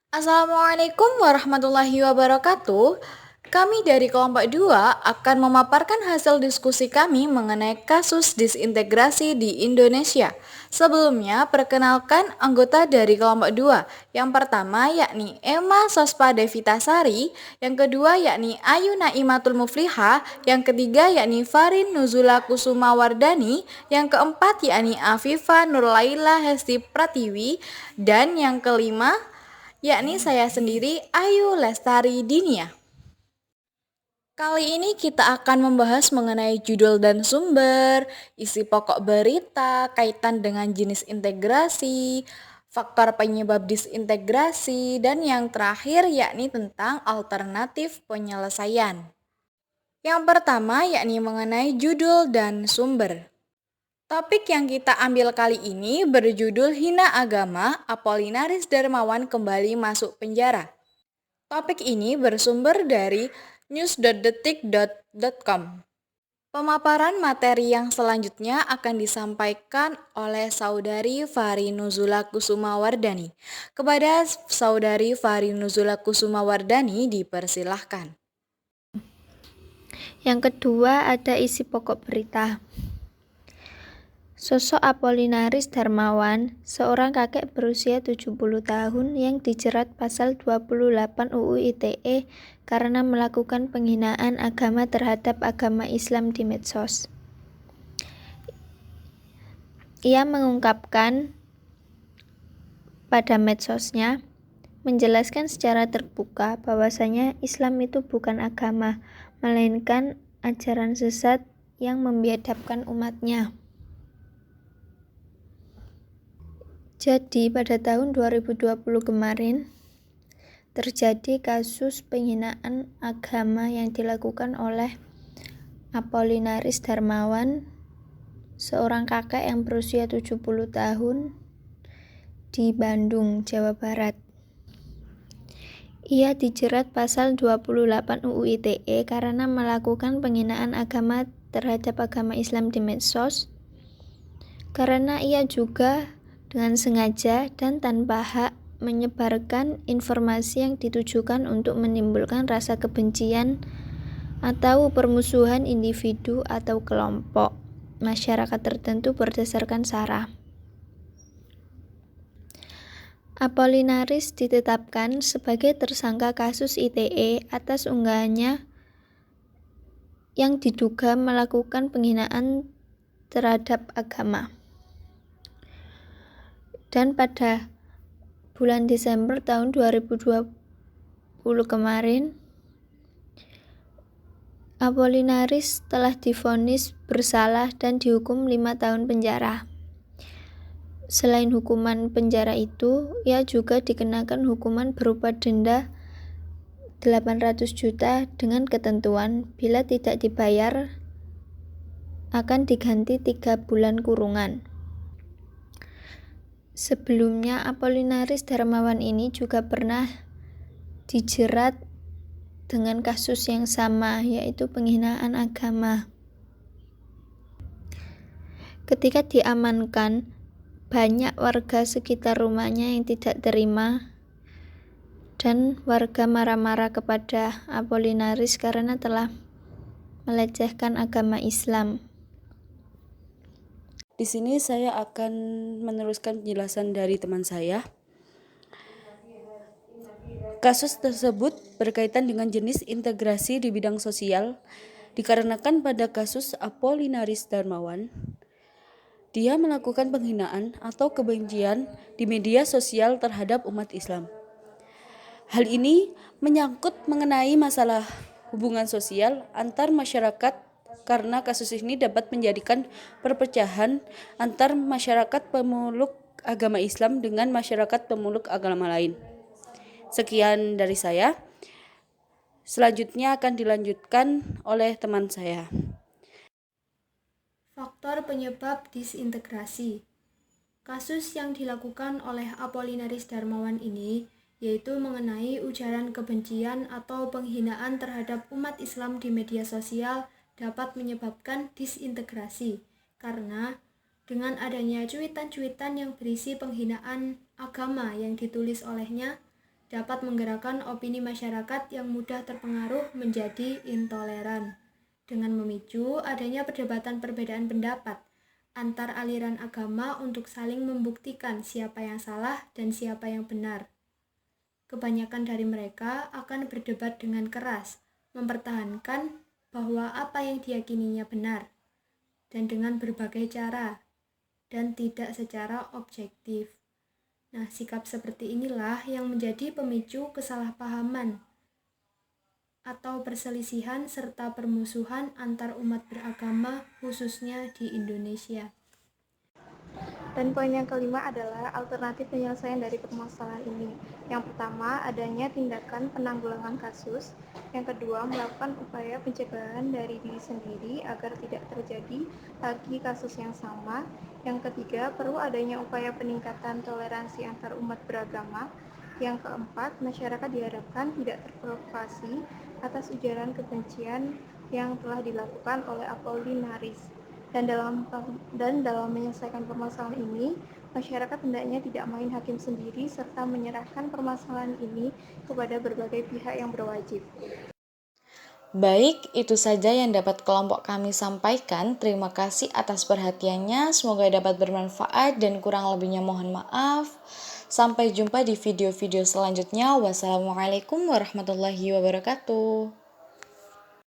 Assalamualaikum warahmatullahi wabarakatuh. Kami dari kelompok 2 akan memaparkan hasil diskusi kami mengenai kasus disintegrasi di Indonesia. Sebelumnya, perkenalkan anggota dari kelompok 2. Yang pertama yakni Emma Sospa Devitasari, yang kedua yakni Ayu Naimatul Mufliha, yang ketiga yakni Farin Nuzula Kusuma Wardani, yang keempat yakni Afifa Nurlaila Hesti Pratiwi, dan yang kelima yakni saya sendiri Ayu Lestari Dinia. Kali ini kita akan membahas mengenai judul dan sumber, isi pokok berita, kaitan dengan jenis integrasi, faktor penyebab disintegrasi, dan yang terakhir yakni tentang alternatif penyelesaian. Yang pertama yakni mengenai judul dan sumber. Topik yang kita ambil kali ini berjudul Hina Agama, Apolinaris Darmawan kembali masuk penjara. Topik ini bersumber dari news.detik.com. Pemaparan materi yang selanjutnya akan disampaikan oleh Saudari Fari Nuzula Kusuma Wardani. Kepada Saudari Fari Nuzula Kusuma Wardani dipersilahkan. Yang kedua ada isi pokok berita. Sosok Apolinaris Darmawan, seorang kakek berusia 70 tahun yang dijerat pasal 28 UU ITE karena melakukan penghinaan agama terhadap agama Islam di medsos. Ia mengungkapkan pada medsosnya, menjelaskan secara terbuka bahwasanya Islam itu bukan agama, melainkan ajaran sesat yang membiadabkan umatnya. Jadi pada tahun 2020 kemarin terjadi kasus penghinaan agama yang dilakukan oleh Apolinaris Darmawan, seorang kakek yang berusia 70 tahun di Bandung, Jawa Barat. Ia dijerat pasal 28 UU ITE karena melakukan penghinaan agama terhadap agama Islam di medsos, karena ia juga dengan sengaja dan tanpa hak menyebarkan informasi yang ditujukan untuk menimbulkan rasa kebencian atau permusuhan individu atau kelompok masyarakat tertentu berdasarkan sara. Apolinaris ditetapkan sebagai tersangka kasus ITE atas unggahannya yang diduga melakukan penghinaan terhadap agama. Dan pada bulan Desember tahun 2020 kemarin, Apolinaris telah divonis bersalah dan dihukum 5 tahun penjara. Selain hukuman penjara itu, ia juga dikenakan hukuman berupa denda 800 juta dengan ketentuan bila tidak dibayar akan diganti 3 bulan kurungan. Sebelumnya, Apolinaris Darmawan ini juga pernah dijerat dengan kasus yang sama, yaitu penghinaan agama. Ketika diamankan, banyak warga sekitar rumahnya yang tidak terima, dan warga marah-marah kepada Apolinaris karena telah melecehkan agama Islam. Di sini saya akan meneruskan penjelasan dari teman saya. Kasus tersebut berkaitan dengan jenis integrasi di bidang sosial, dikarenakan pada kasus Apolinaris Darmawan, dia melakukan penghinaan atau kebencian di media sosial terhadap umat Islam. Hal ini menyangkut mengenai masalah hubungan sosial antar masyarakat, karena kasus ini dapat menjadikan perpecahan antar masyarakat pemeluk agama Islam dengan masyarakat pemeluk agama lain. Sekian dari saya. Selanjutnya akan dilanjutkan oleh teman saya. Faktor penyebab disintegrasi. Kasus yang dilakukan oleh Apolinaris Darmawan ini yaitu mengenai ujaran kebencian atau penghinaan terhadap umat Islam di media sosial dapat menyebabkan disintegrasi, karena dengan adanya cuitan-cuitan yang berisi penghinaan agama yang ditulis olehnya, dapat menggerakkan opini masyarakat yang mudah terpengaruh menjadi intoleran, dengan memicu adanya perdebatan perbedaan pendapat antar aliran agama untuk saling membuktikan siapa yang salah dan siapa yang benar. Kebanyakan dari mereka akan berdebat dengan keras, mempertahankan bahwa apa yang diyakininya benar, dan dengan berbagai cara, dan tidak secara objektif. Nah, sikap seperti inilah yang menjadi pemicu kesalahpahaman atau perselisihan serta permusuhan antar umat beragama khususnya di Indonesia. Dan poin yang kelima adalah alternatif penyelesaian dari permasalahan ini. Yang pertama, adanya tindakan penanggulangan kasus. Yang kedua, melakukan upaya pencegahan dari diri sendiri agar tidak terjadi lagi kasus yang sama. Yang ketiga, perlu adanya upaya peningkatan toleransi antar umat beragama. Yang keempat, masyarakat diharapkan tidak terprovokasi atas ujaran kebencian yang telah dilakukan oleh Apollinaris. Dan dalam menyelesaikan permasalahan ini, masyarakat hendaknya tidak main hakim sendiri serta menyerahkan permasalahan ini kepada berbagai pihak yang berwajib. Baik, itu saja yang dapat kelompok kami sampaikan. Terima kasih atas perhatiannya. Semoga dapat bermanfaat dan kurang lebihnya mohon maaf. Sampai jumpa di video-video selanjutnya. Wassalamualaikum warahmatullahi wabarakatuh.